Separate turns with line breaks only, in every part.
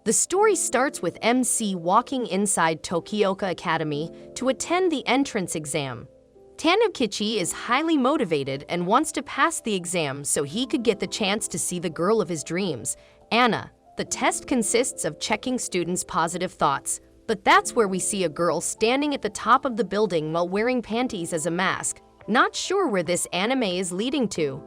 The story starts with MC walking inside Tokioka Academy to attend the entrance exam. Tanukichi is highly motivated and wants to pass the exam so he could get the chance to see the girl of his dreams, Anna. The test consists of checking students' positive thoughts, but that's where we see a girl standing at the top of the building while wearing panties as a mask. Not sure where this anime is leading to.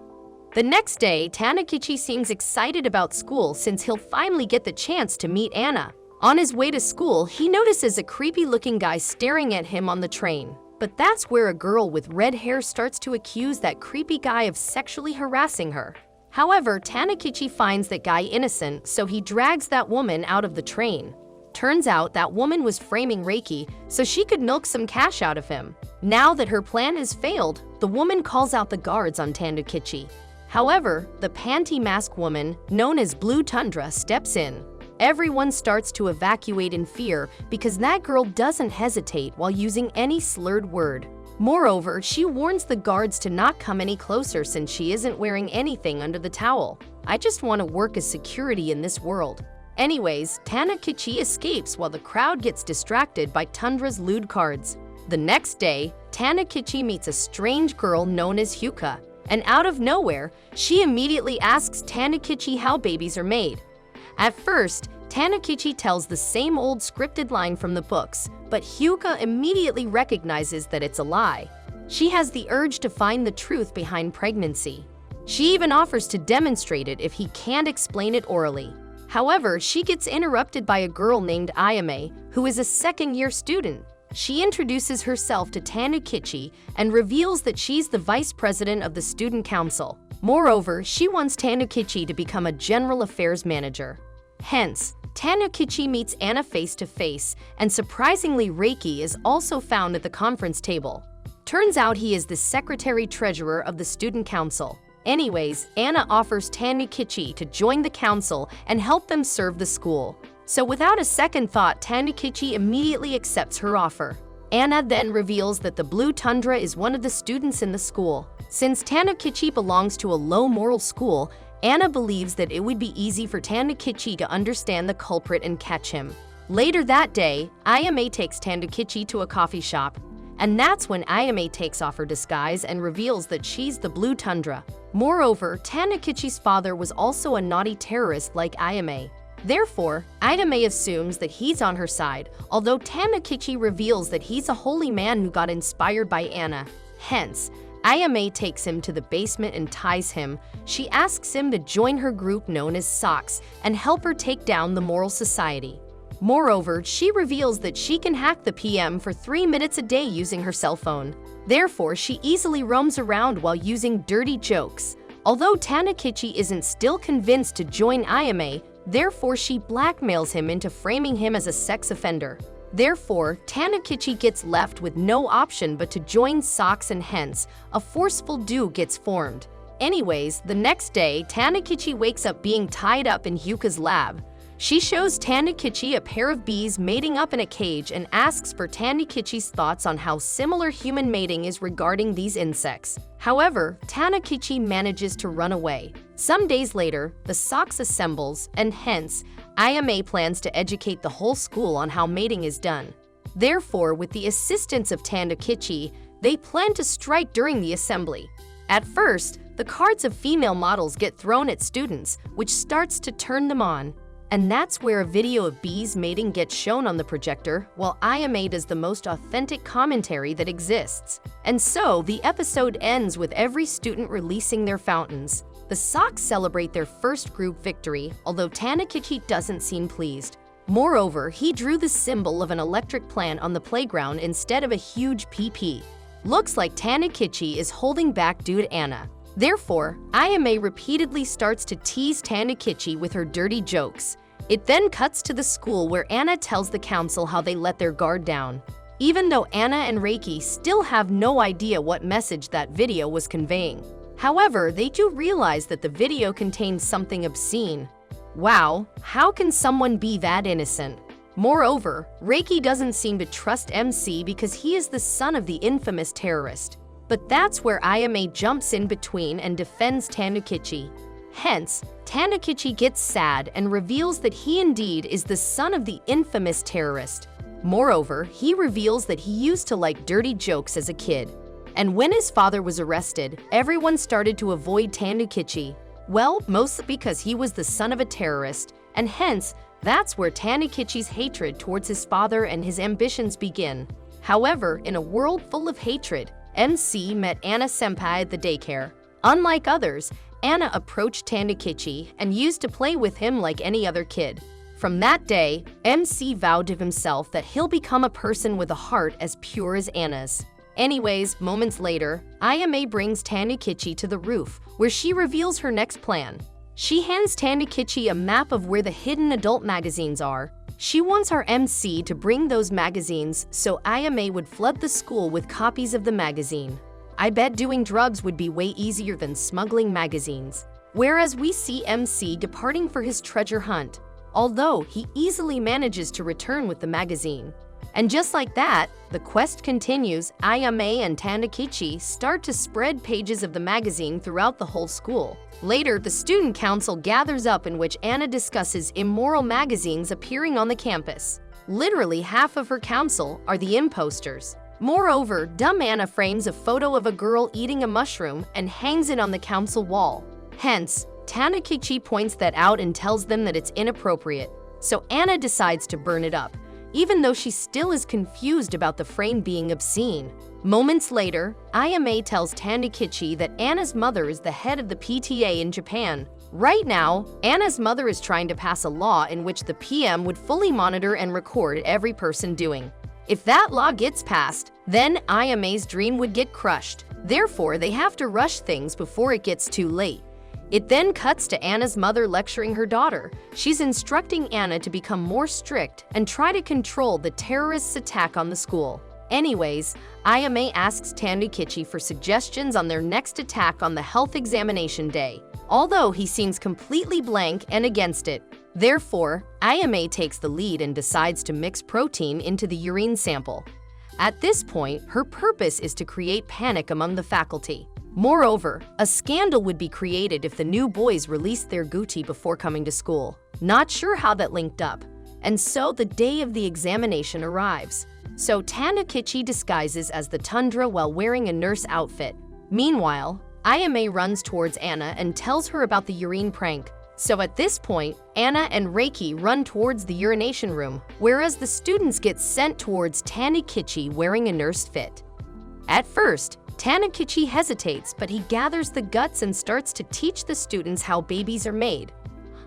The next day, Tanukichi seems excited about school since he'll finally get the chance to meet Anna. On his way to school, he notices a creepy-looking guy staring at him on the train. But that's where a girl with red hair starts to accuse that creepy guy of sexually harassing her. However, Tanukichi finds that guy innocent, so he drags that woman out of the train. Turns out that woman was framing Reiki so she could milk some cash out of him. Now that her plan has failed, the woman calls out the guards on Tanukichi. However, the panty mask woman, known as Blue Tundra, steps in. Everyone starts to evacuate in fear because that girl doesn't hesitate while using any slurred word. Moreover, she warns the guards to not come any closer since she isn't wearing anything under the towel. I just want to work as security in this world. Anyways, Tanukichi escapes while the crowd gets distracted by Tundra's lewd cards. The next day, Tanukichi meets a strange girl known as Hyuka. And out of nowhere, she immediately asks Tanukichi how babies are made. At first, Tanukichi tells the same old scripted line from the books, but Hyuka immediately recognizes that it's a lie. She has the urge to find the truth behind pregnancy. She even offers to demonstrate it if he can't explain it orally. However, she gets interrupted by a girl named Ayame, who is a second-year student. She introduces herself to Tanukichi and reveals that she's the vice president of the student council. Moreover, she wants Tanukichi to become a general affairs manager. Hence, Tanukichi meets Anna face-to-face, and surprisingly Reiki is also found at the conference table. Turns out he is the secretary-treasurer of the student council. Anyways, Anna offers Tanukichi to join the council and help them serve the school. So without a second thought, Tanukichi immediately accepts her offer. Anna then reveals that the Blue Tundra is one of the students in the school. Since Tanukichi belongs to a low-moral school, Anna believes that it would be easy for Tanukichi to understand the culprit and catch him. Later that day, Ayame takes Tanukichi to a coffee shop. And that's when Ayame takes off her disguise and reveals that she's the Blue Tundra. Moreover, Tanukichi's father was also a naughty terrorist like Ayame. Therefore, Ayame assumes that he's on her side, although Tanukichi reveals that he's a holy man who got inspired by Anna. Hence, Ayame takes him to the basement and ties him. She asks him to join her group known as Socks and help her take down the moral society. Moreover, she reveals that she can hack the PM for 3 minutes a day using her cell phone. Therefore, she easily roams around while using dirty jokes. Although Tanukichi isn't still convinced to join Ayame, therefore she blackmails him into framing him as a sex offender. Therefore, Tanukichi gets left with no option but to join Socks, and hence, a forceful duo gets formed. Anyways, the next day, Tanukichi wakes up being tied up in Hyuka's lab. She shows Tanukichi a pair of bees mating up in a cage and asks for Tanukichi's thoughts on how similar human mating is regarding these insects. However, Tanukichi manages to run away. Some days later, the Socks assembles, and hence, Ayame plans to educate the whole school on how mating is done. Therefore, with the assistance of Tanukichi, they plan to strike during the assembly. At first, the cards of female models get thrown at students, which starts to turn them on. And that's where a video of bees mating gets shown on the projector, while Ayame does the most authentic commentary that exists. And so, the episode ends with every student releasing their fountains. The Socks celebrate their first group victory, although Tanukichi doesn't seem pleased. Moreover, he drew the symbol of an electric plant on the playground instead of a huge PP. Looks like Tanukichi is holding back due to Anna. Therefore, Ayame repeatedly starts to tease Tanukichi with her dirty jokes. It then cuts to the school where Anna tells the council how they let their guard down. Even though Anna and Reiki still have no idea what message that video was conveying. However, they do realize that the video contains something obscene. Wow, how can someone be that innocent? Moreover, Reiki doesn't seem to trust MC because he is the son of the infamous terrorist. But that's where Ayame jumps in between and defends Tanukichi. Hence, Tandokichi gets sad and reveals that he indeed is the son of the infamous terrorist. Moreover, he reveals that he used to like dirty jokes as a kid. And when his father was arrested, everyone started to avoid Tandokichi. Well, mostly because he was the son of a terrorist, and hence, that's where Tandokichi's hatred towards his father and his ambitions begin. However, in a world full of hatred, MC met Anna senpai at the daycare. Unlike others, Anna approached Tandokichi and used to play with him like any other kid. From that day, MC vowed to himself that he'll become a person with a heart as pure as Anna's. Anyways, moments later, Ayame brings Tandokichi to the roof, where she reveals her next plan. She hands Tandokichi a map of where the hidden adult magazines are. She wants our MC to bring those magazines so Ayame would flood the school with copies of the magazine. I bet doing drugs would be way easier than smuggling magazines. Whereas we see MC departing for his treasure hunt, although he easily manages to return with the magazine. And just like that, the quest continues. Ayame and Tandokichi start to spread pages of the magazine throughout the whole school. Later, the student council gathers up in which Anna discusses immoral magazines appearing on the campus. Literally half of her council are the imposters. Moreover, dumb Anna frames a photo of a girl eating a mushroom and hangs it on the council wall. Hence, Tandokichi points that out and tells them that it's inappropriate. So Anna decides to burn it up, even though she still is confused about the frame being obscene. Moments later, Ayame tells Tandokichi that Anna's mother is the head of the PTA in Japan. Right now, Anna's mother is trying to pass a law in which the PM would fully monitor and record every person doing. If that law gets passed, then Ayame's dream would get crushed. Therefore, they have to rush things before it gets too late. It then cuts to Anna's mother lecturing her daughter. She's instructing Anna to become more strict and try to control the terrorists' attack on the school. Anyways, Ayame asks Tandokichi for suggestions on their next attack on the health examination day, although he seems completely blank and against it. Therefore, Ayame takes the lead and decides to mix protein into the urine sample. At this point, her purpose is to create panic among the faculty. Moreover, a scandal would be created if the new boys released their Gucci before coming to school. Not sure how that linked up. And so the day of the examination arrives. So Tandokichi disguises as the Tundra while wearing a nurse outfit. Meanwhile, Ayame runs towards Anna and tells her about the urine prank. So at this point, Anna and Reiki run towards the urination room, whereas the students get sent towards Tandokichi wearing a nurse fit. At first, Tandokichi hesitates, but he gathers the guts and starts to teach the students how babies are made.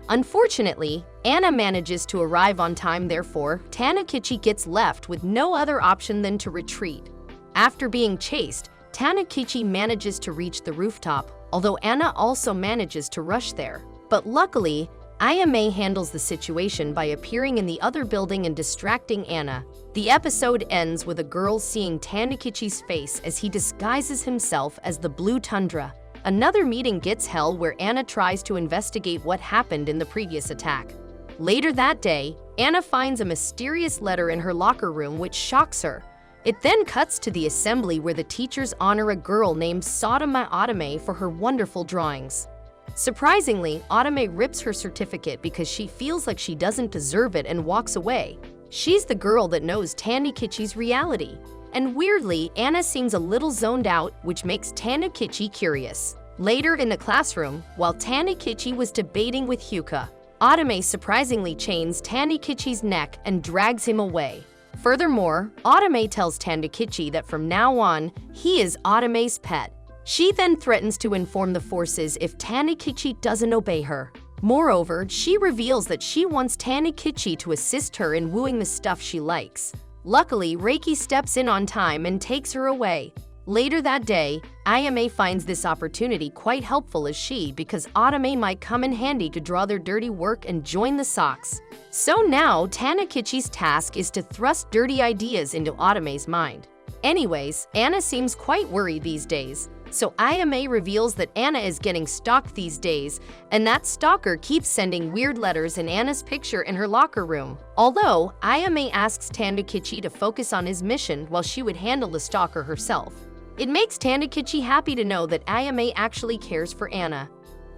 Unfortunately, Anna manages to arrive on time, therefore, Tandokichi gets left with no other option than to retreat. After being chased, Tandokichi manages to reach the rooftop, although Anna also manages to rush there. But luckily, Ayame handles the situation by appearing in the other building and distracting Anna. The episode ends with a girl seeing Tandokichi's face as he disguises himself as the Blue Tundra. Another meeting gets held where Anna tries to investigate what happened in the previous attack. Later that day, Anna finds a mysterious letter in her locker room which shocks her. It then cuts to the assembly where the teachers honor a girl named Sodoma Otome for her wonderful drawings. Surprisingly, Otome rips her certificate because she feels like she doesn't deserve it and walks away. She's the girl that knows Tandokichi's reality. And weirdly, Anna seems a little zoned out, which makes Tandokichi curious. Later in the classroom, while Tandokichi was debating with Hyuka, Otome surprisingly chains Tandokichi's neck and drags him away. Furthermore, Otome tells Tandokichi that from now on, he is Otome's pet. She then threatens to inform the forces if Tandokichi doesn't obey her. Moreover, she reveals that she wants Tandokichi to assist her in wooing the stuff she likes. Luckily, Reiki steps in on time and takes her away. Later that day, Ayame finds this opportunity quite helpful as because Otome might come in handy to draw their dirty work and join the socks. So now, Tandokichi's task is to thrust dirty ideas into Otome's mind. Anyways, Anna seems quite worried these days. So Ayame reveals that Anna is getting stalked these days, and that stalker keeps sending weird letters in Anna's picture in her locker room. Although, Ayame asks Tandokichi to focus on his mission while she would handle the stalker herself. It makes Tandokichi happy to know that Ayame actually cares for Anna.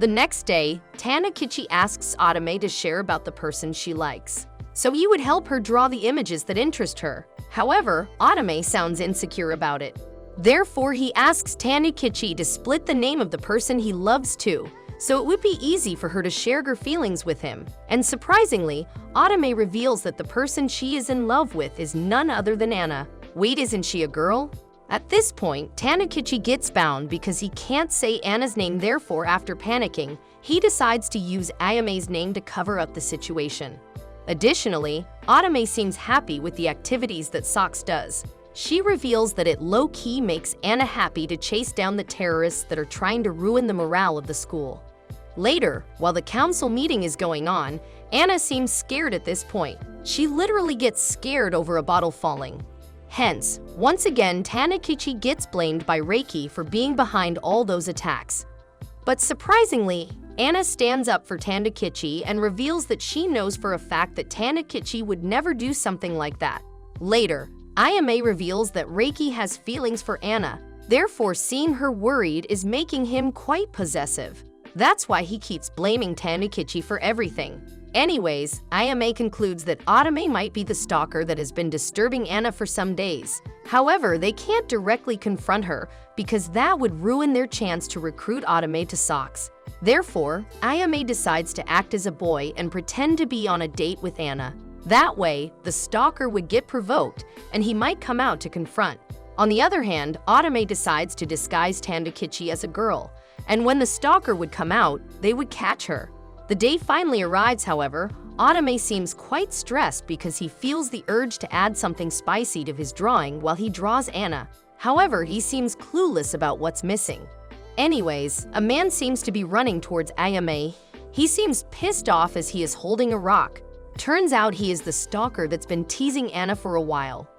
The next day, Tanakichi asks Atame to share about the person she likes, so he would help her draw the images that interest her. However, Atame sounds insecure about it. Therefore, he asks Tanakichi to split the name of the person he loves too, so it would be easy for her to share her feelings with him. And surprisingly, Atame reveals that the person she is in love with is none other than Anna. Wait, isn't she a girl? At this point, Tanakichi gets bound because he can't say Anna's name. Therefore, after panicking, he decides to use Ayame's name to cover up the situation. Additionally, Atame seems happy with the activities that Socks does. She reveals that it low-key makes Anna happy to chase down the terrorists that are trying to ruin the morale of the school. Later, while the council meeting is going on, Anna seems scared at this point. She literally gets scared over a bottle falling. Hence, once again, Tanakichi gets blamed by Reiki for being behind all those attacks. But surprisingly, Anna stands up for Tanakichi and reveals that she knows for a fact that Tanakichi would never do something like that. Later, Ayame reveals that Reiki has feelings for Anna. Therefore, seeing her worried is making him quite possessive. That's why he keeps blaming Tanakichi for everything. Anyways, Ayame concludes that Atame might be the stalker that has been disturbing Anna for some days. However, they can't directly confront her because that would ruin their chance to recruit Atame to Socks. Therefore, Ayame decides to act as a boy and pretend to be on a date with Anna. That way, the stalker would get provoked and he might come out to confront. On the other hand, Atame decides to disguise Tanakichi as a girl, and when the stalker would come out, they would catch her. The day finally arrives, however, Atame seems quite stressed because he feels the urge to add something spicy to his drawing while he draws Anna. However, he seems clueless about what's missing. Anyways, a man seems to be running towards Ayame. He seems pissed off as he is holding a rock. Turns out he is the stalker that's been teasing Anna for a while.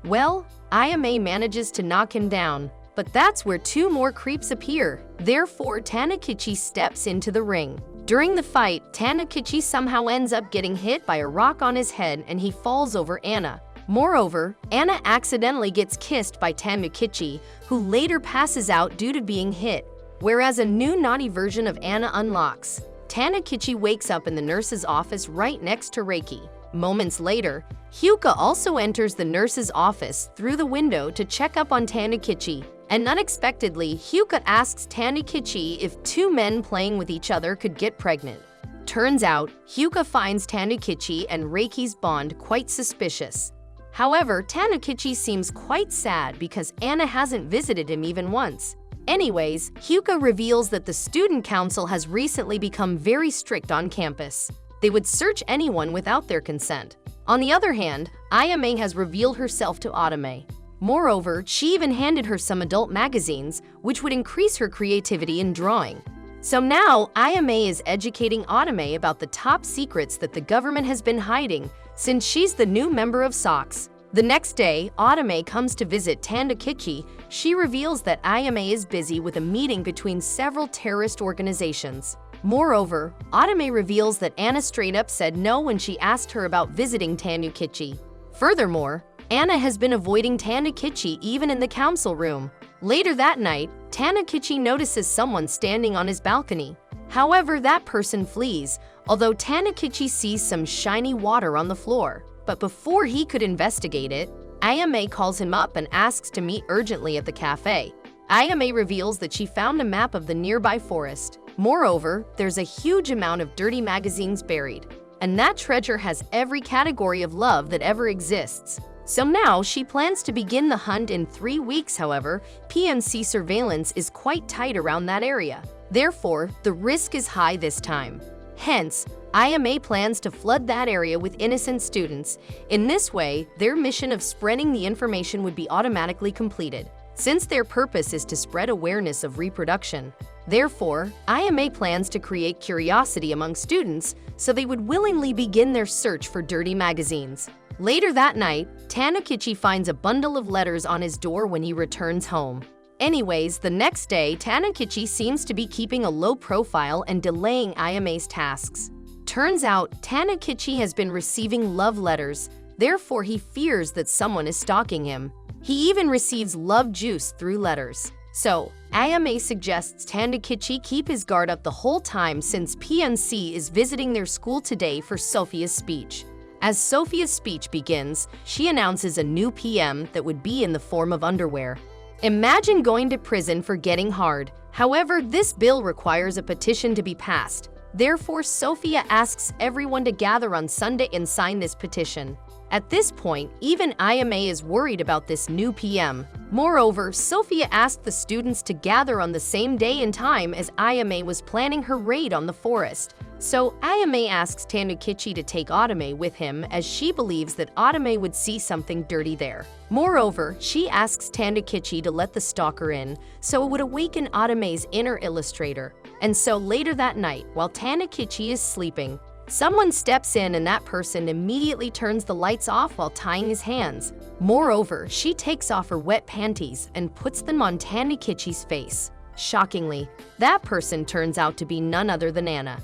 Well, Ayame manages to knock him down, but that's where two more creeps appear. Therefore, Tanakichi steps into the ring. During the fight, Tanakichi somehow ends up getting hit by a rock on his head and he falls over Anna. Moreover, Anna accidentally gets kissed by Tanakichi, who later passes out due to being hit, whereas a new naughty version of Anna unlocks. Tanakichi wakes up in the nurse's office right next to Reiki. Moments later, Hyuka also enters the nurse's office through the window to check up on Tanakichi. And unexpectedly, Hyuka asks Tanakichi if two men playing with each other could get pregnant. Turns out, Hyuka finds Tanakichi and Reiki's bond quite suspicious. However, Tanakichi seems quite sad because Anna hasn't visited him even once. Anyways, Hyuka reveals that the student council has recently become very strict on campus. They would search anyone without their consent. On the other hand, Ayame has revealed herself to Atame. Moreover, she even handed her some adult magazines, which would increase her creativity in drawing. So now, Ayame is educating Atame about the top secrets that the government has been hiding, since she's the new member of Socks. The next day, Atame comes to visit Tanakichi. She reveals that Ayame is busy with a meeting between several terrorist organizations. Moreover, Atame reveals that Anna straight up said no when she asked her about visiting Tanakichi. Furthermore, Anna has been avoiding Tanakichi even in the council room. Later that night, Tanakichi notices someone standing on his balcony. However, that person flees, although Tanakichi sees some shiny water on the floor. But before he could investigate it, Ayame calls him up and asks to meet urgently at the cafe. Ayame reveals that she found a map of the nearby forest. Moreover, there's a huge amount of dirty magazines buried, and that treasure has every category of love that ever exists. So now she plans to begin the hunt in 3 weeks. However, PMC surveillance is quite tight around that area. Therefore, the risk is high this time. Hence, Ayame plans to flood that area with innocent students. In this way, their mission of spreading the information would be automatically completed, since their purpose is to spread awareness of reproduction. Therefore, Ayame plans to create curiosity among students so they would willingly begin their search for dirty magazines. Later that night, Tanakichi finds a bundle of letters on his door when he returns home. Anyways, the next day, Tanakichi seems to be keeping a low profile and delaying Ayame's tasks. Turns out, Tanakichi has been receiving love letters, therefore he fears that someone is stalking him. He even receives love juice through letters. So, Ayame suggests Tandokichi keep his guard up the whole time since PNC is visiting their school today for Sophia's speech. As Sophia's speech begins, she announces a new PM that would be in the form of underwear. Imagine going to prison for getting hard. However, this bill requires a petition to be passed. Therefore, Sophia asks everyone to gather on Sunday and sign this petition. At this point, even Ayame is worried about this new PM. Moreover, Sophia asked the students to gather on the same day and time as Ayame was planning her raid on the forest. So, Ayame asks Tandokichi to take Otome with him as she believes that Otome would see something dirty there. Moreover, she asks Tandokichi to let the stalker in, so it would awaken Otome's inner illustrator. And so later that night, while Tandokichi is sleeping, someone steps in and that person immediately turns the lights off while tying his hands. Moreover, she takes off her wet panties and puts them on Tandokichi's face. Shockingly, that person turns out to be none other than Anna.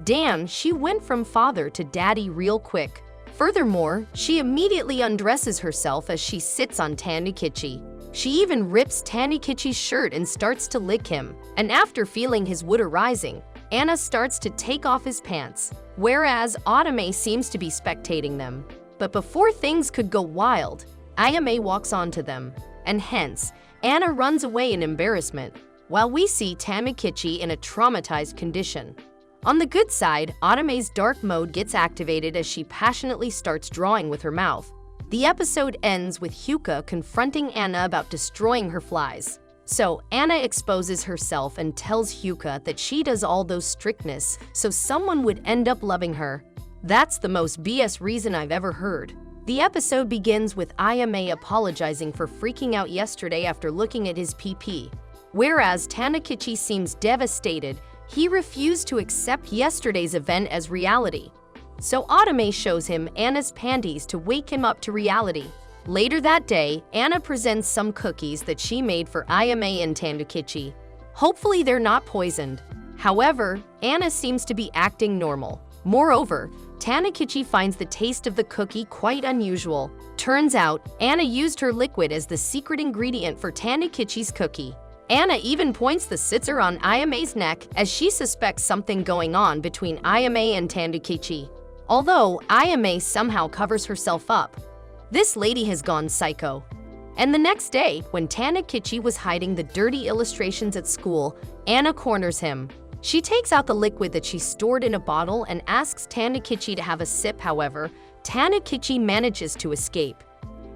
Damn, she went from father to daddy real quick. Furthermore, she immediately undresses herself as she sits on Tandokichi. She even rips Tandokichi's shirt and starts to lick him. And after feeling his wood arising, Anna starts to take off his pants, whereas Otome seems to be spectating them. But before things could go wild, Ayame walks onto them, and hence, Anna runs away in embarrassment, while we see Tandokichi in a traumatized condition. On the good side, Otome's dark mode gets activated as she passionately starts drawing with her mouth. The episode ends with Hyuka confronting Anna about destroying her flies. So, Anna exposes herself and tells Hyuka that she does all those strictness so someone would end up loving her. That's the most BS reason I've ever heard. The episode begins with Ayame apologizing for freaking out yesterday after looking at his PP. Whereas Tandokichi seems devastated, he refused to accept yesterday's event as reality. So Otome shows him Anna's panties to wake him up to reality. Later that day, Anna presents some cookies that she made for Ayame and Tandokichi. Hopefully they're not poisoned. However, Anna seems to be acting normal. Moreover, Tandokichi finds the taste of the cookie quite unusual. Turns out, Anna used her liquid as the secret ingredient for Tandokichi's cookie. Anna even points the scissor on Ayame's neck as she suspects something going on between Ayame and Tandokichi. Although Ayame somehow covers herself up. This lady has gone psycho. And the next day, when Tandokichi was hiding the dirty illustrations at school, Anna corners him. She takes out the liquid that she stored in a bottle and asks Tandokichi to have a sip. However, Tandokichi manages to escape.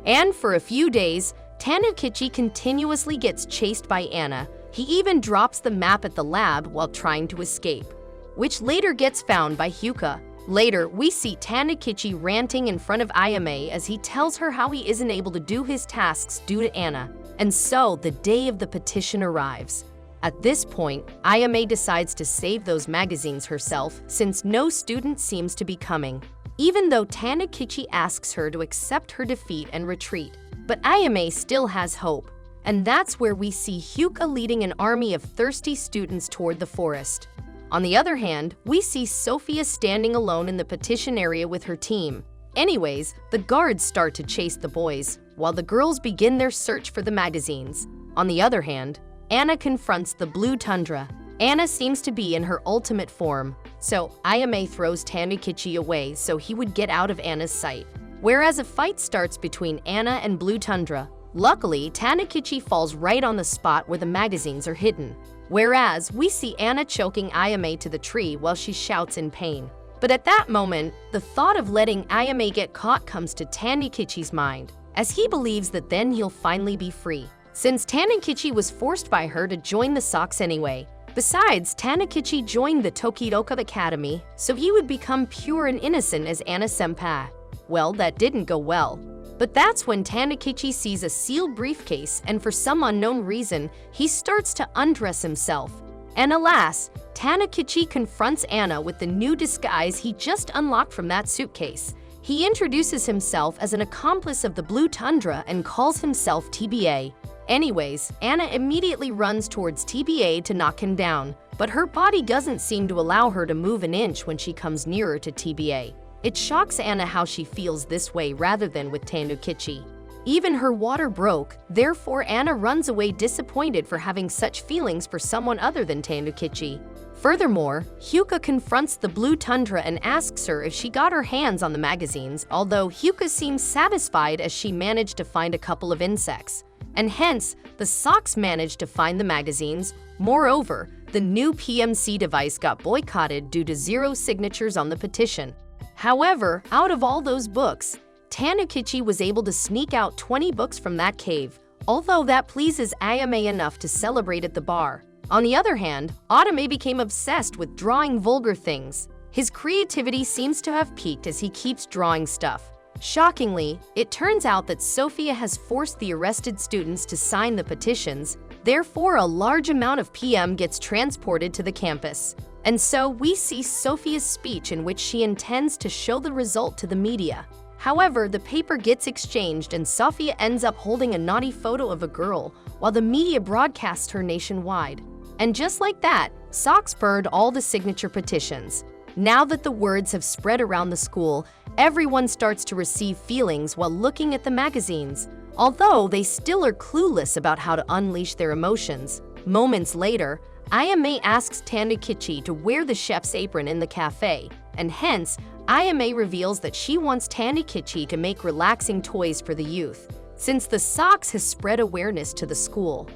And for a few days, Tandokichi continuously gets chased by Anna. He even drops the map at the lab while trying to escape, which later gets found by Hyuka. Later, we see Tandokichi ranting in front of Ayame as he tells her how he isn't able to do his tasks due to Anna. And so, the day of the petition arrives. At this point, Ayame decides to save those magazines herself since no student seems to be coming, even though Tandokichi asks her to accept her defeat and retreat. But Ayame still has hope, and that's where we see Hyuka leading an army of thirsty students toward the forest. On the other hand, we see Sophia standing alone in the petition area with her team. Anyways, the guards start to chase the boys, while the girls begin their search for the magazines. On the other hand, Anna confronts the Blue Tundra. Anna seems to be in her ultimate form, so Ayame throws Tandokichi away so he would get out of Anna's sight. Whereas a fight starts between Anna and Blue Tundra. Luckily, Tandokichi falls right on the spot where the magazines are hidden. Whereas, we see Anna choking Ayame to the tree while she shouts in pain. But at that moment, the thought of letting Ayame get caught comes to Tandokichi's mind, as he believes that then he'll finally be free, since Tandokichi was forced by her to join the Sox anyway. Besides, Tandokichi joined the Tokidoka Academy, so he would become pure and innocent as Anna-senpai. Well, that didn't go well. But that's when Tandokichi sees a sealed briefcase and for some unknown reason, he starts to undress himself. And alas, Tandokichi confronts Anna with the new disguise he just unlocked from that suitcase. He introduces himself as an accomplice of the Blue Tundra and calls himself TBA. Anyways, Anna immediately runs towards TBA to knock him down, but her body doesn't seem to allow her to move an inch when she comes nearer to TBA. It shocks Anna how she feels this way rather than with Tandokichi. Even her water broke, therefore Anna runs away disappointed for having such feelings for someone other than Tandokichi. Furthermore, Hyuka confronts the Blue Tundra and asks her if she got her hands on the magazines, although Hyuka seems satisfied as she managed to find a couple of insects. And hence, the Sox managed to find the magazines. Moreover, the new PMC device got boycotted due to 0 signatures on the petition. However, out of all those books, Tandokichi was able to sneak out 20 books from that cave, although that pleases Ayame enough to celebrate at the bar. On the other hand, Otome became obsessed with drawing vulgar things. His creativity seems to have peaked as he keeps drawing stuff. Shockingly, it turns out that Sophia has forced the arrested students to sign the petitions, therefore a large amount of PM gets transported to the campus. And so we see Sophia's speech in which she intends to show the result to the media. However, the paper gets exchanged and Sophia ends up holding a naughty photo of a girl while the media broadcasts her nationwide. And just like that, Sox burned all the signature petitions. Now that the words have spread around the school, everyone starts to receive feelings while looking at the magazines, although they still are clueless about how to unleash their emotions. Moments later, Ayame asks Tandokichi to wear the chef's apron in the cafe, and hence, Ayame reveals that she wants Tandokichi to make relaxing toys for the youth, since the Sox has spread awareness to the school.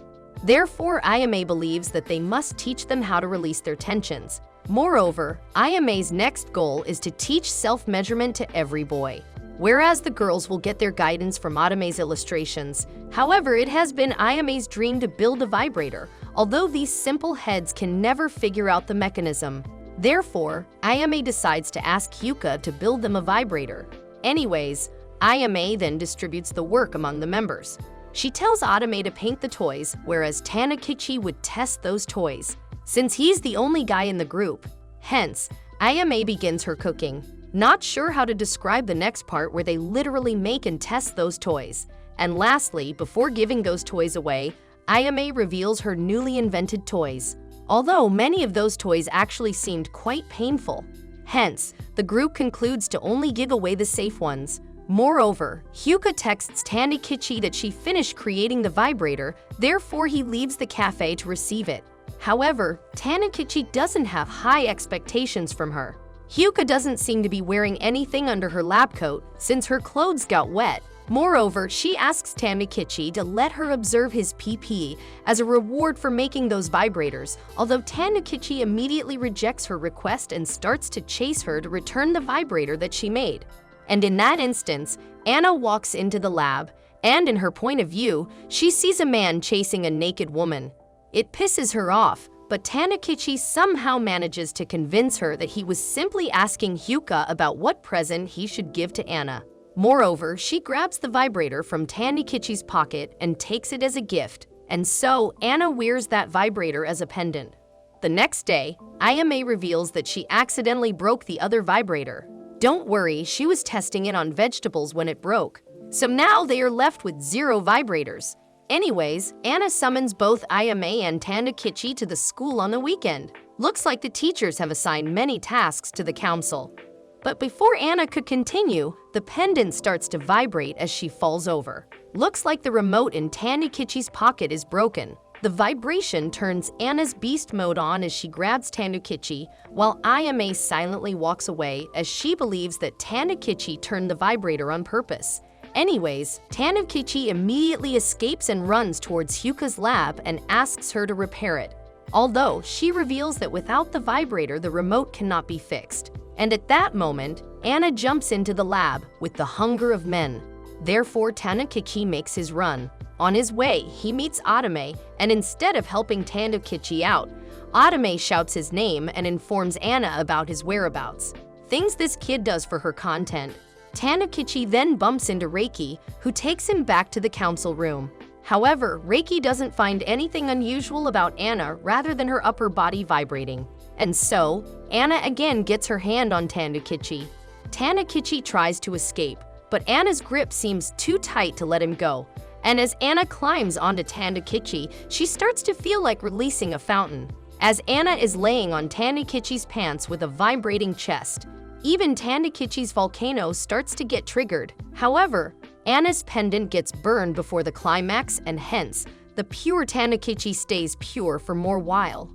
Therefore, Ayame believes that they must teach them how to release their tensions. Moreover, Ayame's next goal is to teach self-measurement to every boy, whereas the girls will get their guidance from Otome's illustrations. However, it has been Ayame's dream to build a vibrator, although these simple heads can never figure out the mechanism. Therefore, Ayame decides to ask Hyuka to build them a vibrator. Anyways, Ayame then distributes the work among the members. She tells Otome to paint the toys, whereas Tandokichi would test those toys, since he's the only guy in the group. Hence, Ayame begins her cooking, not sure how to describe the next part where they literally make and test those toys. And lastly, before giving those toys away, Ayame reveals her newly invented toys, although many of those toys actually seemed quite painful. Hence, the group concludes to only give away the safe ones. Moreover, Hyuka texts Tandokichi that she finished creating the vibrator, therefore he leaves the cafe to receive it. However, Tandokichi doesn't have high expectations from her. Hyuka doesn't seem to be wearing anything under her lab coat since her clothes got wet. Moreover, she asks Tandokichi to let her observe his PP as a reward for making those vibrators, although Tandokichi immediately rejects her request and starts to chase her to return the vibrator that she made. And in that instance, Anna walks into the lab, and in her point of view, she sees a man chasing a naked woman. It pisses her off, but Tandokichi somehow manages to convince her that he was simply asking Hyuka about what present he should give to Anna. Moreover, she grabs the vibrator from Tandokichi's pocket and takes it as a gift, and so Anna wears that vibrator as a pendant. The next day, Ayame reveals that she accidentally broke the other vibrator. Don't worry, she was testing it on vegetables when it broke. So now they are left with 0 vibrators. Anyways, Anna summons both Ayame and Tandokichi to the school on the weekend. Looks like the teachers have assigned many tasks to the council. But before Anna could continue, the pendant starts to vibrate as she falls over. Looks like the remote in Tandokichi's pocket is broken. The vibration turns Anna's beast mode on as she grabs Tandokichi, while Ayame silently walks away as she believes that Tandokichi turned the vibrator on purpose. Anyways, Tandokichi immediately escapes and runs towards Hyuka's lab and asks her to repair it, although she reveals that without the vibrator the remote cannot be fixed. And at that moment, Anna jumps into the lab with the hunger of men. Therefore, Tandokichi makes his run. On his way, he meets Otome, and instead of helping Tandokichi out, Otome shouts his name and informs Anna about his whereabouts. Things this kid does for her content. Tandokichi then bumps into Reiki, who takes him back to the council room. However, Reiki doesn't find anything unusual about Anna rather than her upper body vibrating. And so, Anna again gets her hand on Tandokichi. Tandokichi tries to escape, but Anna's grip seems too tight to let him go. And as Anna climbs onto Tandokichi, she starts to feel like releasing a fountain. As Anna is laying on Tandokichi's pants with a vibrating chest, even Tandokichi's volcano starts to get triggered. However, Anna's pendant gets burned before the climax, and hence, the pure Tandokichi stays pure for more while.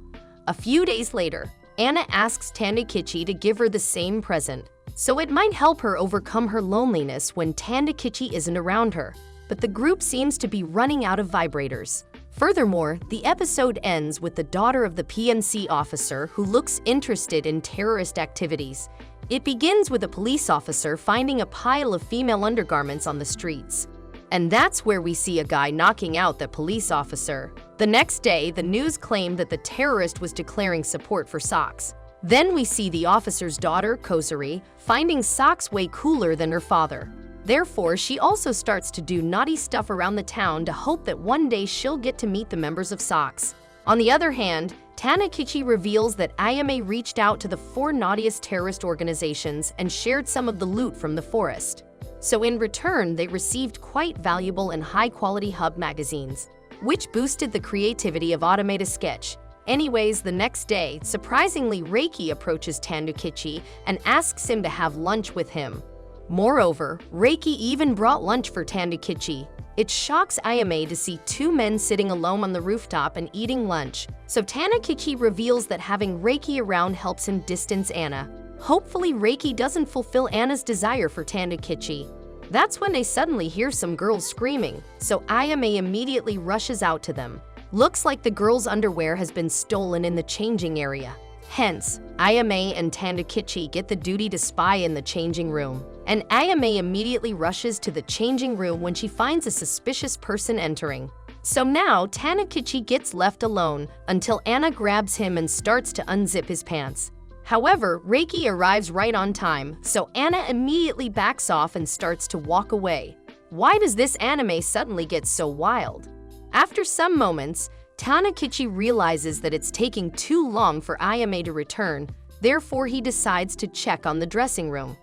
A few days later, Anna asks Tandokichi to give her the same present, so it might help her overcome her loneliness when Tandokichi isn't around her. But the group seems to be running out of vibrators. Furthermore, the episode ends with the daughter of the PMC officer who looks interested in terrorist activities. It begins with a police officer finding a pile of female undergarments on the streets. And that's where we see a guy knocking out the police officer. The next day, the news claimed that the terrorist was declaring support for socks. Then we see the officer's daughter, Kozuri, finding socks way cooler than her father. Therefore, she also starts to do naughty stuff around the town to hope that one day she'll get to meet the members of socks. On the other hand, Tandokichi reveals that Ayame reached out to the 4 naughtiest terrorist organizations and shared some of the loot from the forest. So in return, they received quite valuable and high-quality hub magazines, which boosted the creativity of automated sketch. Anyways, the next day, surprisingly, Reiki approaches Tandokichi and asks him to have lunch with him. Moreover, Reiki even brought lunch for Tandokichi. It shocks Ayame to see 2 men sitting alone on the rooftop and eating lunch, so Tandokichi reveals that having Reiki around helps him distance Anna. Hopefully, Reiki doesn't fulfill Anna's desire for Tandokichi. That's when they suddenly hear some girls screaming, so Ayame immediately rushes out to them. Looks like the girl's underwear has been stolen in the changing area. Hence, Ayame and Tandokichi get the duty to spy in the changing room. And Ayame immediately rushes to the changing room when she finds a suspicious person entering. So now, Tandokichi gets left alone until Anna grabs him and starts to unzip his pants. However, Reiki arrives right on time, so Anna immediately backs off and starts to walk away. Why does this anime suddenly get so wild? After some moments, Tandokichi realizes that it's taking too long for Ayame to return, therefore he decides to check on the dressing room.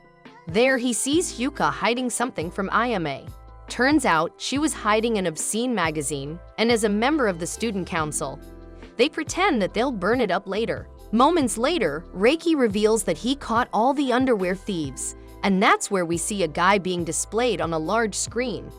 There he sees Hyuka hiding something from Ayame. Turns out, she was hiding an obscene magazine, and as a member of the student council, they pretend that they'll burn it up later. Moments later, Reiki reveals that he caught all the underwear thieves, and that's where we see a guy being displayed on a large screen.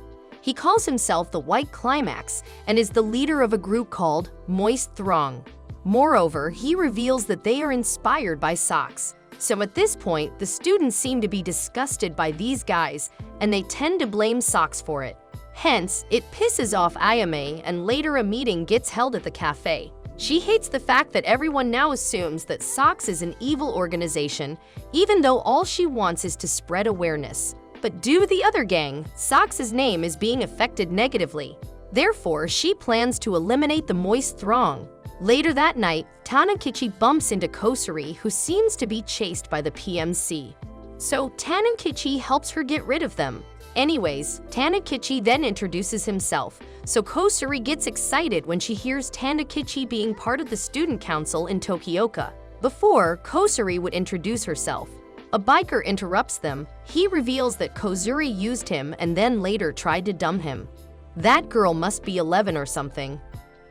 He calls himself the White Climax and is the leader of a group called Moist Throng. Moreover, he reveals that they are inspired by socks. So at this point, the students seem to be disgusted by these guys, and they tend to blame socks for it. Hence, it pisses off Ayame, and later a meeting gets held at the cafe. She hates the fact that everyone now assumes that Socks is an evil organization, even though all she wants is to spread awareness. But due to the other gang, Socks' name is being affected negatively. Therefore, she plans to eliminate the Moist Throng. Later that night, Tandokichi bumps into Kozuri, who seems to be chased by the PMC. So Tandokichi helps her get rid of them. Anyways, Tandokichi then introduces himself, so Kozuri gets excited when she hears Tandokichi being part of the student council in Tokioka. Before, Kozuri would introduce herself. A biker interrupts them. He reveals that Kozuri used him and then later tried to dump him. That girl must be 11 or something.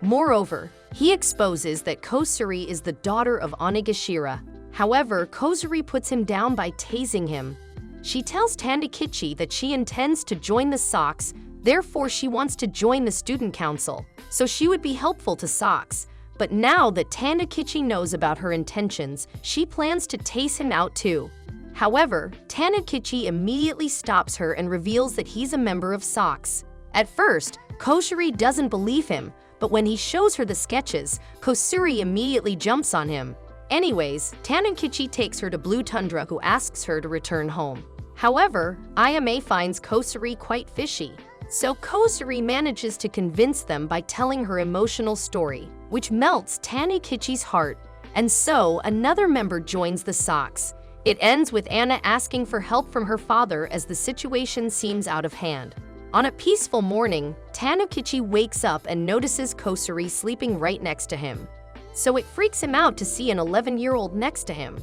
Moreover, he exposes that Kozuri is the daughter of Onigashira. However, Kozuri puts him down by tasing him. She tells Tandokichi that she intends to join the Socks, therefore she wants to join the student council, so she would be helpful to Socks. But now that Tandokichi knows about her intentions, she plans to tase him out too. However, Tandokichi immediately stops her and reveals that he's a member of Socks. At first, Kozuri doesn't believe him, but when he shows her the sketches, Kozuri immediately jumps on him. Anyways, Tandokichi takes her to Blue Tundra, who asks her to return home. However, Ayame finds Kozuri quite fishy. So Kozuri manages to convince them by telling her emotional story, which melts Tandokichi's heart. And so, another member joins the Socks. It ends with Anna asking for help from her father as the situation seems out of hand. On a peaceful morning, Tandokichi wakes up and notices Kozuri sleeping right next to him. So it freaks him out to see an 11-year-old next to him.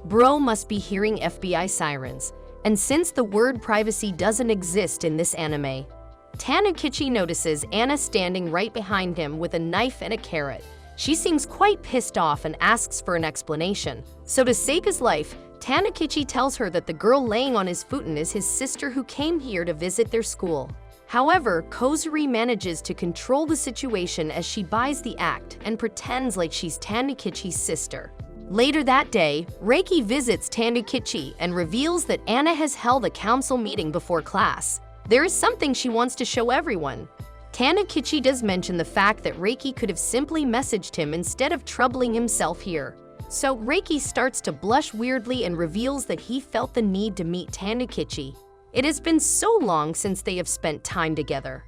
Bro must be hearing FBI sirens, and since the word privacy doesn't exist in this anime, Tandokichi notices Anna standing right behind him with a knife and a carrot. She seems quite pissed off and asks for an explanation. So to save his life, Tanakichi tells her that the girl laying on his futon is his sister who came here to visit their school. However, Kozuri manages to control the situation as she buys the act and pretends like she's Tanakichi's sister. Later that day, Reiki visits Tanakichi and reveals that Anna has held a council meeting before class. There is something she wants to show everyone. Tanakichi does mention the fact that Reiki could have simply messaged him instead of troubling himself here. So Reiki starts to blush weirdly and reveals that he felt the need to meet Tanakichi. It has been so long since they have spent time together.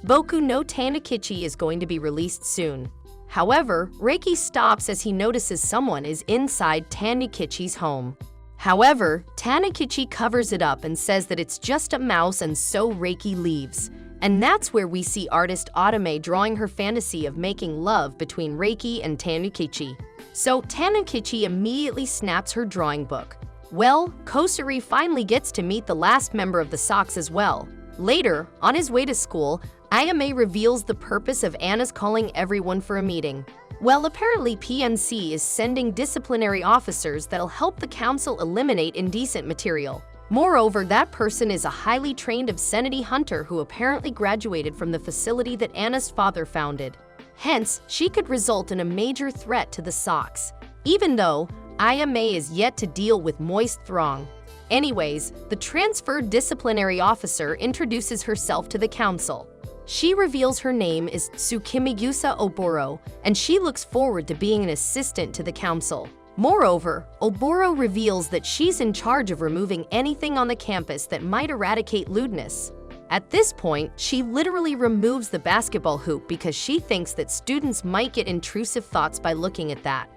Boku no Tanakichi is going to be released soon. However, Reiki stops as he notices someone is inside Tanakichi's home. However, Tanakichi covers it up and says that it's just a mouse, and so Reiki leaves. And that's where we see artist Otome drawing her fantasy of making love between Reiki and Tanakichi. So Tanakichi immediately snaps her drawing book. Well, Kozuri finally gets to meet the last member of the Sox as well. Later, on his way to school, Ayame reveals the purpose of Anna's calling everyone for a meeting. Well, apparently PNC is sending disciplinary officers that'll help the council eliminate indecent material. Moreover, that person is a highly trained obscenity hunter who apparently graduated from the facility that Anna's father founded. Hence, she could result in a major threat to the Sox, even though Ayame is yet to deal with Moist Throng. Anyways, the transferred disciplinary officer introduces herself to the council. She reveals her name is Tsukimigusa Oboro, and she looks forward to being an assistant to the council. Moreover, Oboro reveals that she's in charge of removing anything on the campus that might eradicate lewdness. At this point, she literally removes the basketball hoop because she thinks that students might get intrusive thoughts by looking at that.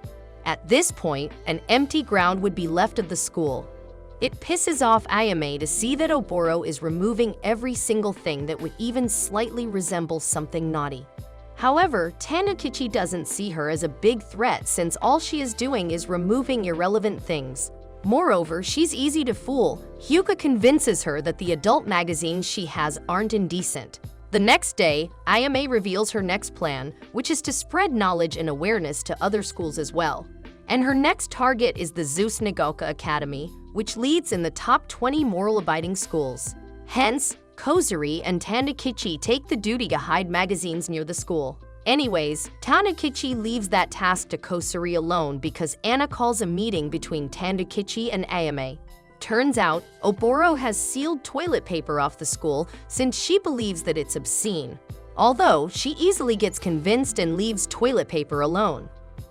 At this point, an empty ground would be left of the school. It pisses off Ayame to see that Oboro is removing every single thing that would even slightly resemble something naughty. However, Tanakichi doesn't see her as a big threat since all she is doing is removing irrelevant things. Moreover, she's easy to fool. Hyuka convinces her that the adult magazines she has aren't indecent. The next day, Ayame reveals her next plan, which is to spread knowledge and awareness to other schools as well. And her next target is the Zeus Nagaoka Academy, which leads in the top 20 moral-abiding schools. Hence, Kozuri and Tanakichi take the duty to hide magazines near the school. Anyways, Tanakichi leaves that task to Kozuri alone because Anna calls a meeting between Tanakichi and Ayame. Turns out, Oboro has sealed toilet paper off the school since she believes that it's obscene. Although, she easily gets convinced and leaves toilet paper alone.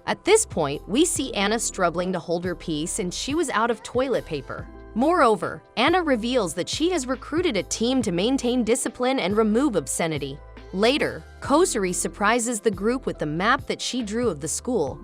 At this point, we see Anna struggling to hold her peace and she was out of toilet paper. Moreover, Anna reveals that she has recruited a team to maintain discipline and remove obscenity. Later, Kozuri surprises the group with the map that she drew of the school.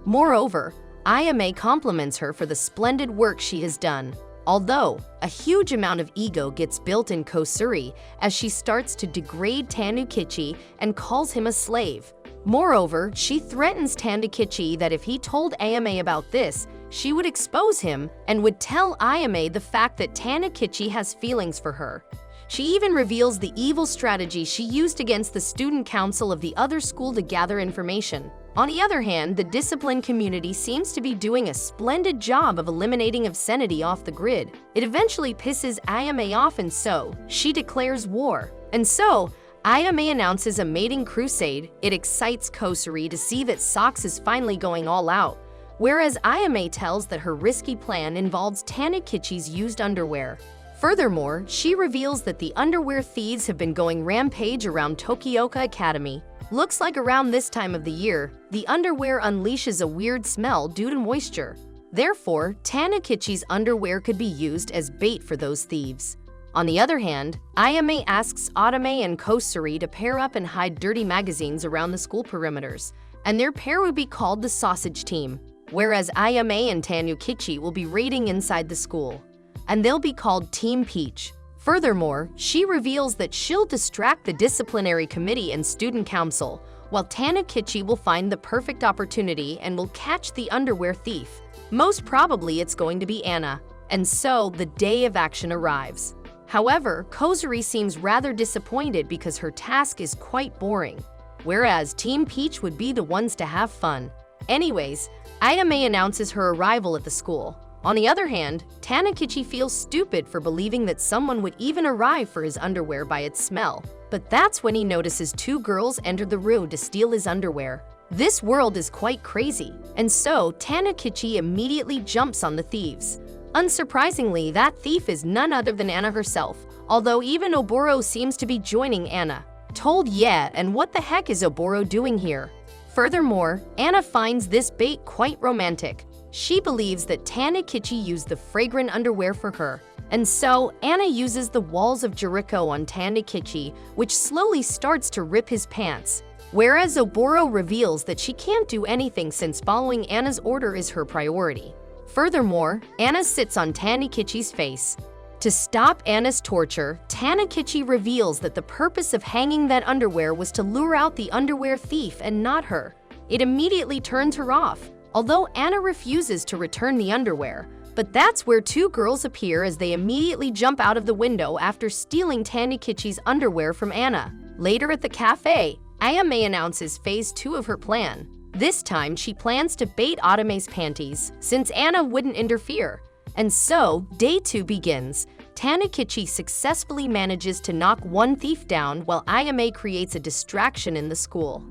Moreover, Ayame compliments her for the splendid work she has done. Although, a huge amount of ego gets built in Kozuri as she starts to degrade Tanakichi and calls him a slave. Moreover, she threatens Tanakichi that if he told Ayame about this, she would expose him and would tell Ayame the fact that Tanakichi has feelings for her. She even reveals the evil strategy she used against the student council of the other school to gather information. On the other hand, the discipline community seems to be doing a splendid job of eliminating obscenity off the grid. It eventually pisses Ayame off, and so she declares war. And so, Ayame announces a mating crusade. It excites Kozuri to see that Sox is finally going all out, whereas Ayame tells that her risky plan involves Tanakichi's used underwear. Furthermore, she reveals that the underwear thieves have been going rampage around Tokioka Academy. Looks like around this time of the year, the underwear unleashes a weird smell due to moisture. Therefore, Tanakichi's underwear could be used as bait for those thieves. On the other hand, Ayame asks Otome and Kozuri to pair up and hide dirty magazines around the school perimeters, and their pair would be called the Sausage Team, whereas Ayame and Tanakichi will be raiding inside the school, and they'll be called Team Peach. Furthermore, she reveals that she'll distract the disciplinary committee and student council, while Tanakichi will find the perfect opportunity and will catch the underwear thief. Most probably it's going to be Anna, and so the day of action arrives. However, Kozuri seems rather disappointed because her task is quite boring, whereas Team Peach would be the ones to have fun. Anyways, Ayame announces her arrival at the school. On the other hand, Tanakichi feels stupid for believing that someone would even arrive for his underwear by its smell. But that's when he notices two girls enter the room to steal his underwear. This world is quite crazy, and so Tanakichi immediately jumps on the thieves. Unsurprisingly, that thief is none other than Anna herself, although even Oboro seems to be joining Anna. Told yeah, and what the heck is Oboro doing here? Furthermore, Anna finds this bait quite romantic. She believes that Tanakichi used the fragrant underwear for her, and so Anna uses the walls of Jericho on Tanakichi, which slowly starts to rip his pants. Whereas Oboro reveals that she can't do anything since following Anna's order is her priority. Furthermore, Anna sits on Tanakichi's face. To stop Anna's torture, Tanakichi reveals that the purpose of hanging that underwear was to lure out the underwear thief and not her. It immediately turns her off, although Anna refuses to return the underwear. But that's where two girls appear as they immediately jump out of the window after stealing Tanakichi's underwear from Anna. Later at the cafe, Ayame announces phase 2 of her plan. This time, she plans to bait Atame's panties, since Anna wouldn't interfere. And so, day 2 begins. Tanakichi successfully manages to knock one thief down while Ayame creates a distraction in the school.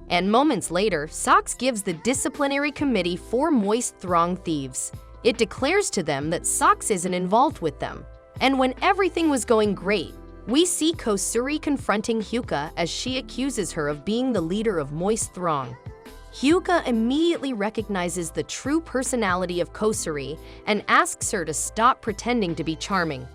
And moments later, Sox gives the disciplinary committee 4 moist throng thieves. It declares to them that Sox isn't involved with them. And when everything was going great, we see Kosuri confronting Hyuka as she accuses her of being the leader of Moist Throng. Hyuka immediately recognizes the true personality of Kosuri and asks her to stop pretending to be charming.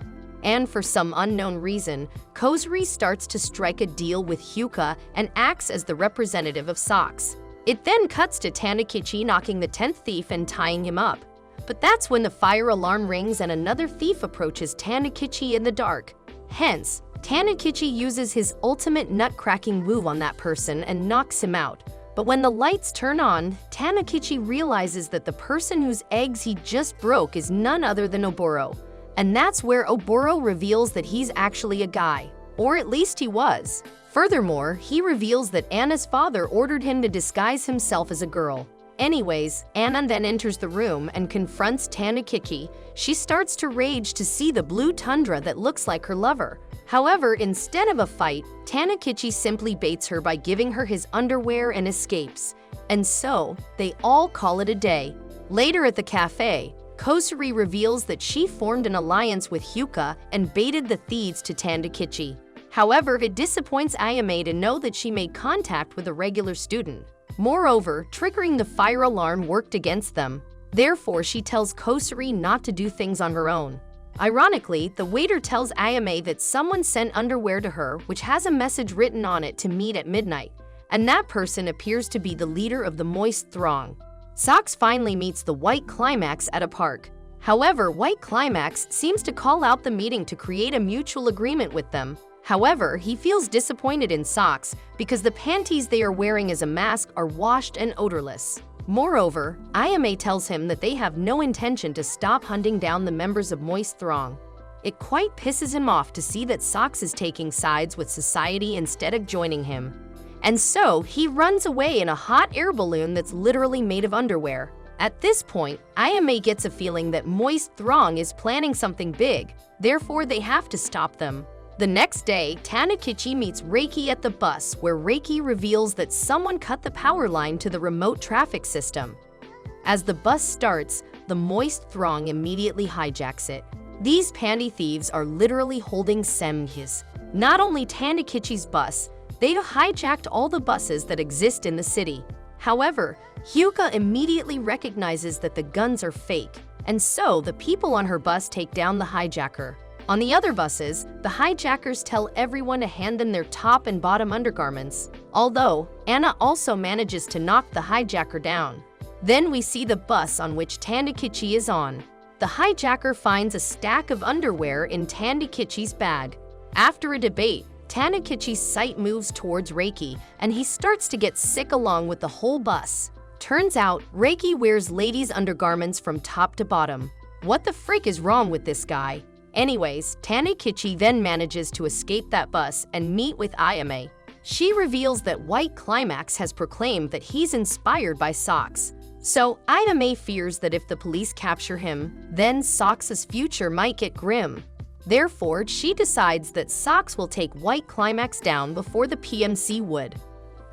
And for some unknown reason, Kosuri starts to strike a deal with Hyuka and acts as the representative of Sox. It then cuts to Tanakichi knocking the 10th thief and tying him up. But that's when the fire alarm rings and another thief approaches Tanakichi in the dark. Hence, Tanakichi uses his ultimate nut-cracking move on that person and knocks him out. But when the lights turn on, Tanakichi realizes that the person whose eggs he just broke is none other than Oboro. And that's where Oboro reveals that he's actually a guy. Or at least he was. Furthermore, he reveals that Anna's father ordered him to disguise himself as a girl. Anyways, Anna then enters the room and confronts Tanakichi. She starts to rage to see the blue tundra that looks like her lover. However, instead of a fight, Tanakichi simply baits her by giving her his underwear and escapes. And so, they all call it a day. Later at the cafe, Kosuri reveals that she formed an alliance with Hyuka and baited the thieves to Tanakichi. However, it disappoints Ayame to know that she made contact with a regular student. Moreover, triggering the fire alarm worked against them. Therefore, she tells Kosuri not to do things on her own. Ironically, the waiter tells Ayame that someone sent underwear to her which has a message written on it to meet at midnight, and that person appears to be the leader of the Moist Throng. Sox finally meets the White Climax at a park. However, White Climax seems to call out the meeting to create a mutual agreement with them. However, he feels disappointed in Sox because the panties they are wearing as a mask are washed and odorless. Moreover, Ayame tells him that they have no intention to stop hunting down the members of Moist Throng. It quite pisses him off to see that Sox is taking sides with society instead of joining him. And so, he runs away in a hot air balloon that's literally made of underwear. At this point, Ayame gets a feeling that Moist Throng is planning something big, therefore they have to stop them. The next day, Tanakichi meets Reiki at the bus, where Reiki reveals that someone cut the power line to the remote traffic system. As the bus starts, the Moist Throng immediately hijacks it. These panty thieves are literally holding Semhis. Not only Tanakichi's bus, they've hijacked all the buses that exist in the city. However, Hyuka immediately recognizes that the guns are fake, and so the people on her bus take down the hijacker. On the other buses, the hijackers tell everyone to hand them their top and bottom undergarments, although Anna also manages to knock the hijacker down. Then we see the bus on which Tanakichi is on. The hijacker finds a stack of underwear in Tanakichi's bag. After a debate, Tanakichi's sight moves towards Reiki, and he starts to get sick along with the whole bus. Turns out, Reiki wears ladies' undergarments from top to bottom. What the frick is wrong with this guy? Anyways, Tanakichi then manages to escape that bus and meet with Ayame. She reveals that White Climax has proclaimed that he's inspired by Sox. So Ida fears that if the police capture him, then Socks's future might get grim. Therefore, she decides that Socks will take White Climax down before the PMC would.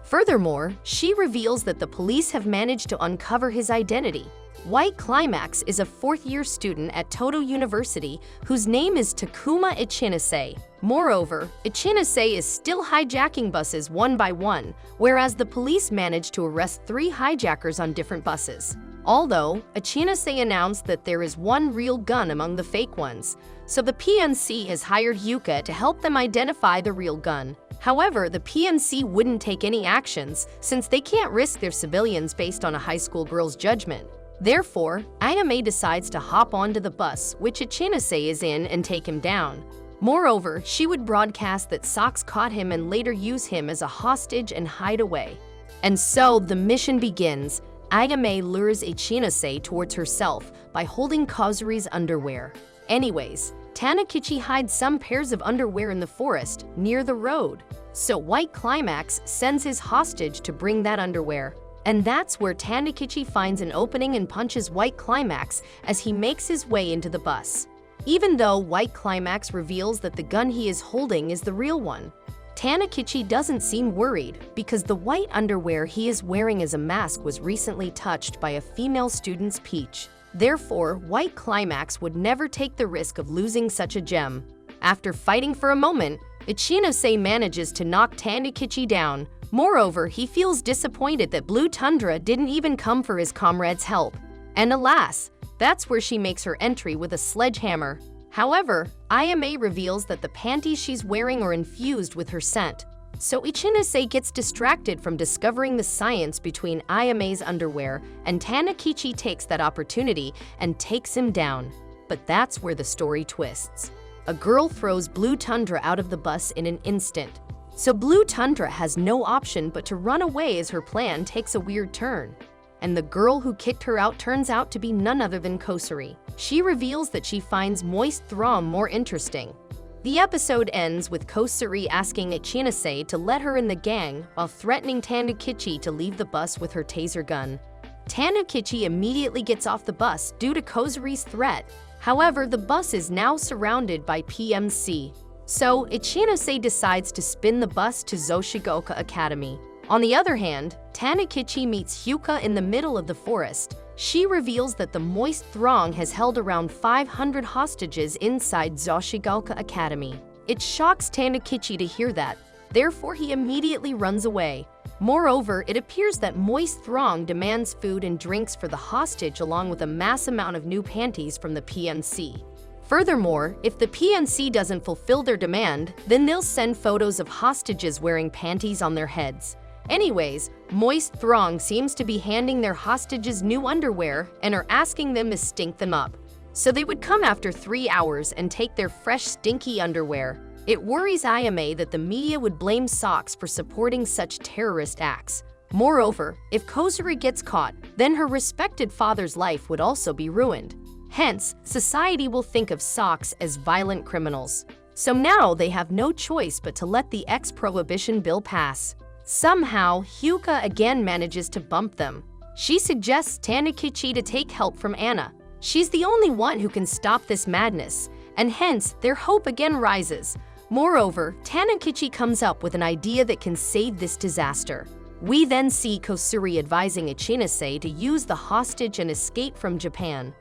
Furthermore, she reveals that the police have managed to uncover his identity. White Climax is a fourth-year student at Todo University whose name is Takuma Ichinase. Moreover, Ichinase is still hijacking buses one by one, whereas the police managed to arrest 3 hijackers on different buses. Although, Ichinase announced that there is one real gun among the fake ones, so the PNC has hired Yuka to help them identify the real gun. However, the PNC wouldn't take any actions since they can't risk their civilians based on a high school girl's judgment. Therefore, Ida decides to hop onto the bus which Ichinase is in and take him down. Moreover, she would broadcast that Socks caught him and later use him as a hostage and hide away. And so the mission begins. Ida lures Ichinase towards herself by holding Kozuri's underwear. Anyways, Tanakichi hides some pairs of underwear in the forest near the road. So White Climax sends his hostage to bring that underwear. And that's where Tanakichi finds an opening and punches White Climax as he makes his way into the bus. Even though White Climax reveals that the gun he is holding is the real one, Tanakichi doesn't seem worried because the white underwear he is wearing as a mask was recently touched by a female student's peach. Therefore, White Climax would never take the risk of losing such a gem. After fighting for a moment, Ichinase manages to knock Tanakichi down. Moreover, he feels disappointed that Blue Tundra didn't even come for his comrade's help. And alas, that's where she makes her entry with a sledgehammer. However, Ayame reveals that the panties she's wearing are infused with her scent. So Ichinase gets distracted from discovering the science between Ayame's underwear, and Tanakichi takes that opportunity and takes him down. But that's where the story twists. A girl throws Blue Tundra out of the bus in an instant. So Blue Tundra has no option but to run away as her plan takes a weird turn. And the girl who kicked her out turns out to be none other than Kozuri. She reveals that she finds Moist Throm more interesting. The episode ends with Kozuri asking Ichinase to let her in the gang while threatening Tanakichi to leave the bus with her taser gun. Tanakichi immediately gets off the bus due to Kozuri's threat. However, the bus is now surrounded by PMC. So, Ichinase decides to spin the bus to Zoshigoka Academy. On the other hand, Tanakichi meets Hyuka in the middle of the forest. She reveals that the Moist Throng has held around 500 hostages inside Zoshigoka Academy. It shocks Tanakichi to hear that, therefore he immediately runs away. Moreover, it appears that Moist Throng demands food and drinks for the hostage along with a mass amount of new panties from the PNC. Furthermore, if the PNC doesn't fulfill their demand, then they'll send photos of hostages wearing panties on their heads. Anyways, Moist Throng seems to be handing their hostages new underwear and are asking them to stink them up. So they would come after 3 hours and take their fresh stinky underwear. It worries Ayame that the media would blame Socks for supporting such terrorist acts. Moreover, if Kozuri gets caught, then her respected father's life would also be ruined. Hence, society will think of Socks as violent criminals. So now they have no choice but to let the ex-prohibition bill pass. Somehow, Hyuka again manages to bump them. She suggests Tanakichi to take help from Anna. She's the only one who can stop this madness, and hence, their hope again rises. Moreover, Tanakichi comes up with an idea that can save this disaster. We then see Kozuri advising Ichinase to use the hostage and escape from Japan.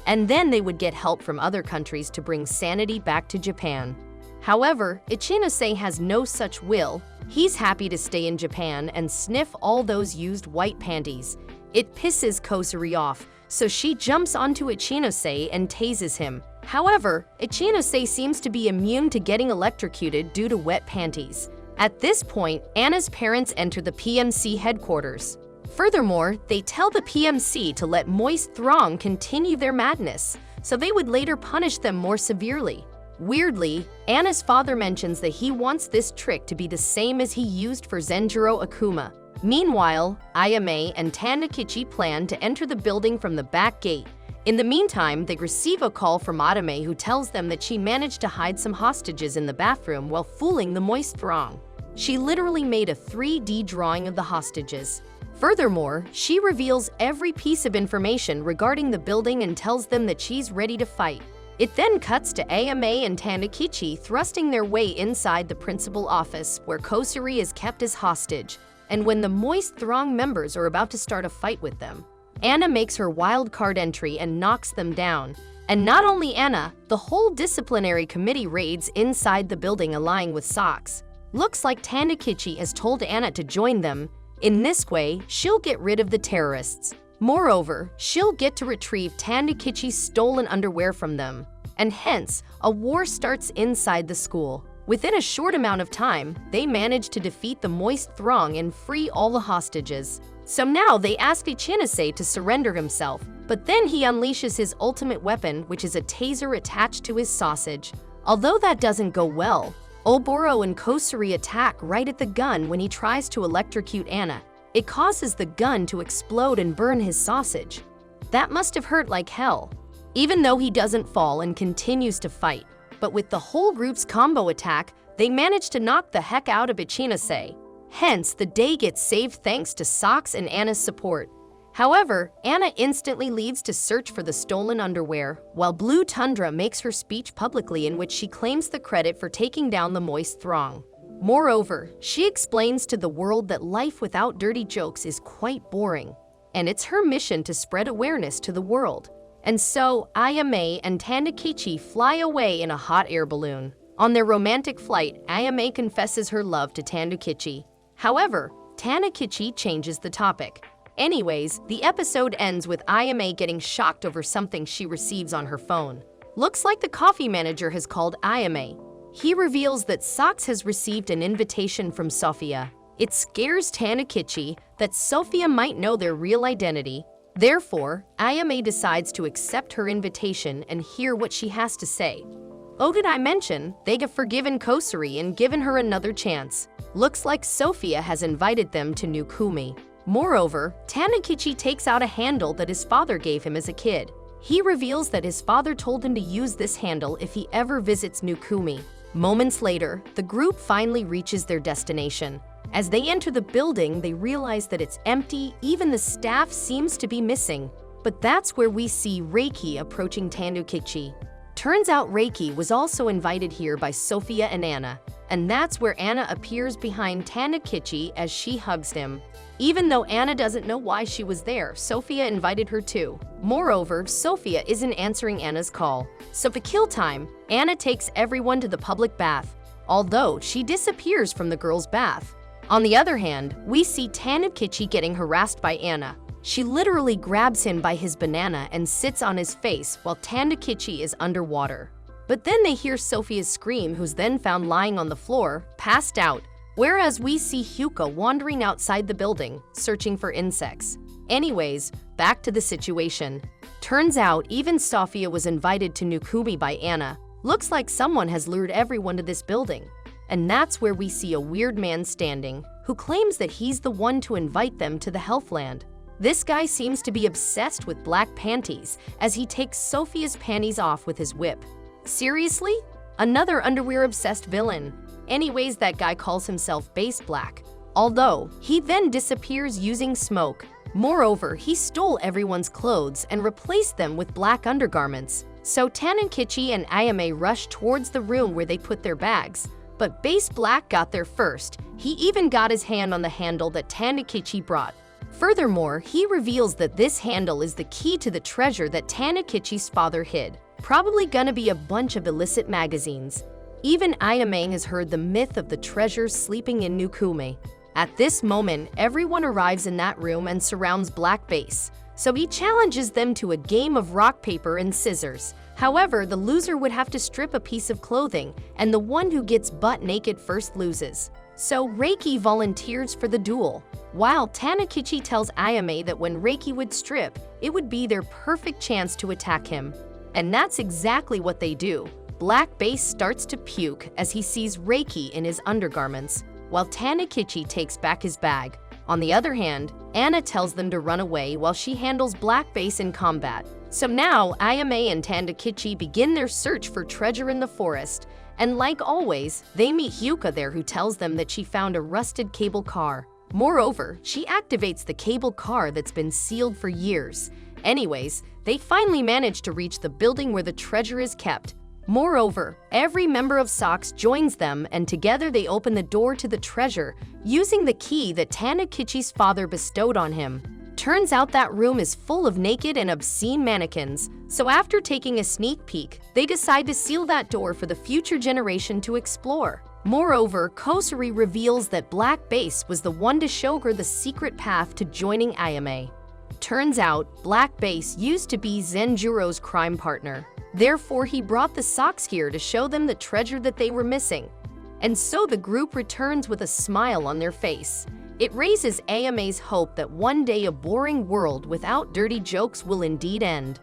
And then they would get help from other countries to bring sanity back to Japan. However, Ichinase has no such will. He's happy to stay in Japan and sniff all those used white panties. It pisses Kozuri off, so she jumps onto Ichinase and tases him. However, Ichinase seems to be immune to getting electrocuted due to wet panties. At this point, Anna's parents enter the PMC headquarters. Furthermore, they tell the PMC to let Moist Throng continue their madness, so they would later punish them more severely. Weirdly, Anna's father mentions that he wants this trick to be the same as he used for Zenjiro Akuma. Meanwhile, Ayame and Tanakichi plan to enter the building from the back gate. In the meantime, they receive a call from Adame who tells them that she managed to hide some hostages in the bathroom while fooling the Moist Throng. She literally made a 3D drawing of the hostages. Furthermore, she reveals every piece of information regarding the building and tells them that she's ready to fight. It then cuts to Ayame and Tandakichi thrusting their way inside the principal office, where Kosuri is kept as hostage. And when the Moist Throng members are about to start a fight with them, Anna makes her wild card entry and knocks them down. And not only Anna, the whole disciplinary committee raids inside the building allying with Socks. Looks like Tandakichi has told Anna to join them. In this way, she'll get rid of the terrorists. Moreover, she'll get to retrieve Tandakichi's stolen underwear from them. And hence, a war starts inside the school. Within a short amount of time, they manage to defeat the Moist Throng and free all the hostages. So now they ask Ichinase to surrender himself, but then he unleashes his ultimate weapon, which is a taser attached to his sausage. Although that doesn't go well, Oboro and Kosuri attack right at the gun when he tries to electrocute Anna. It causes the gun to explode and burn his sausage. That must have hurt like hell. Even though he doesn't fall and continues to fight. But with the whole group's combo attack, they manage to knock the heck out of Ichinase. Hence, the day gets saved thanks to Socks and Anna's support. However, Anna instantly leaves to search for the stolen underwear, while Blue Tundra makes her speech publicly in which she claims the credit for taking down the Moist Throng. Moreover, she explains to the world that life without dirty jokes is quite boring, and it's her mission to spread awareness to the world. And so, Ayame and Tandakichi fly away in a hot air balloon. On their romantic flight, Ayame confesses her love to Tandakichi. However, Tandakichi changes the topic. Anyways, the episode ends with Ayame getting shocked over something she receives on her phone. Looks like the coffee manager has called Ayame. He reveals that Socks has received an invitation from Sophia. It scares Tandakichi that Sophia might know their real identity. Therefore, Ayame decides to accept her invitation and hear what she has to say. Oh, did I mention, they have forgiven Kosuri and given her another chance. Looks like Sophia has invited them to Nukumi. Moreover, Tandakichi takes out a handle that his father gave him as a kid. He reveals that his father told him to use this handle if he ever visits Nukumi. Moments later, the group finally reaches their destination. As they enter the building, they realize that it's empty, even the staff seems to be missing. But that's where we see Reiki approaching Tandakichi. Turns out Reiki was also invited here by Sophia and Anna, and that's where Anna appears behind Tandakichi as she hugs him. Even though Anna doesn't know why she was there, Sophia invited her too. Moreover, Sophia isn't answering Anna's call. So to kill time, Anna takes everyone to the public bath, although she disappears from the girls' bath. On the other hand, we see Tandakichi getting harassed by Anna. She literally grabs him by his banana and sits on his face while Tandakichi is underwater. But then they hear Sophia's scream, who's then found lying on the floor, passed out, whereas we see Hyuka wandering outside the building, searching for insects. Anyways, back to the situation. Turns out even Sophia was invited to Nukumi by Anna. Looks like someone has lured everyone to this building. And that's where we see a weird man standing, who claims that he's the one to invite them to the Healthland. This guy seems to be obsessed with black panties, as he takes Sophia's panties off with his whip. Seriously? Another underwear-obsessed villain. Anyways, that guy calls himself Base Black, although he then disappears using smoke. Moreover, he stole everyone's clothes and replaced them with black undergarments. So Tandakichi and Ayame rush towards the room where they put their bags. But Base Black got there first. He even got his hand on the handle that Tandakichi brought. Furthermore, he reveals that this handle is the key to the treasure that Tandakichi's father hid. Probably gonna be a bunch of illicit magazines. Even Ayame has heard the myth of the treasure sleeping in Nukumi. At this moment, everyone arrives in that room and surrounds Black Base. So he challenges them to a game of rock, paper, and scissors. However, the loser would have to strip a piece of clothing, and the one who gets butt naked first loses. So Reiki volunteers for the duel, while Tandakichi tells Ayame that when Reiki would strip, it would be their perfect chance to attack him. And that's exactly what they do. Black Base starts to puke as he sees Reiki in his undergarments, while Tandakichi takes back his bag. On the other hand, Anna tells them to run away while she handles Black Base in combat. So now, Ayame and Tandakichi begin their search for treasure in the forest, and like always, they meet Hyuka there, who tells them that she found a rusted cable car. Moreover, she activates the cable car that's been sealed for years. Anyways, they finally manage to reach the building where the treasure is kept. Moreover, every member of SOX joins them, and together they open the door to the treasure, using the key that Tanakichi's father bestowed on him. Turns out that room is full of naked and obscene mannequins, so after taking a sneak peek, they decide to seal that door for the future generation to explore. Moreover, Kosari reveals that Black Base was the one to show her the secret path to joining Ayame. Turns out, Black Base used to be Zenjuro's crime partner. Therefore, he brought the SOX here to show them the treasure that they were missing. And so the group returns with a smile on their face. It raises Ayame's hope that one day a boring world without dirty jokes will indeed end.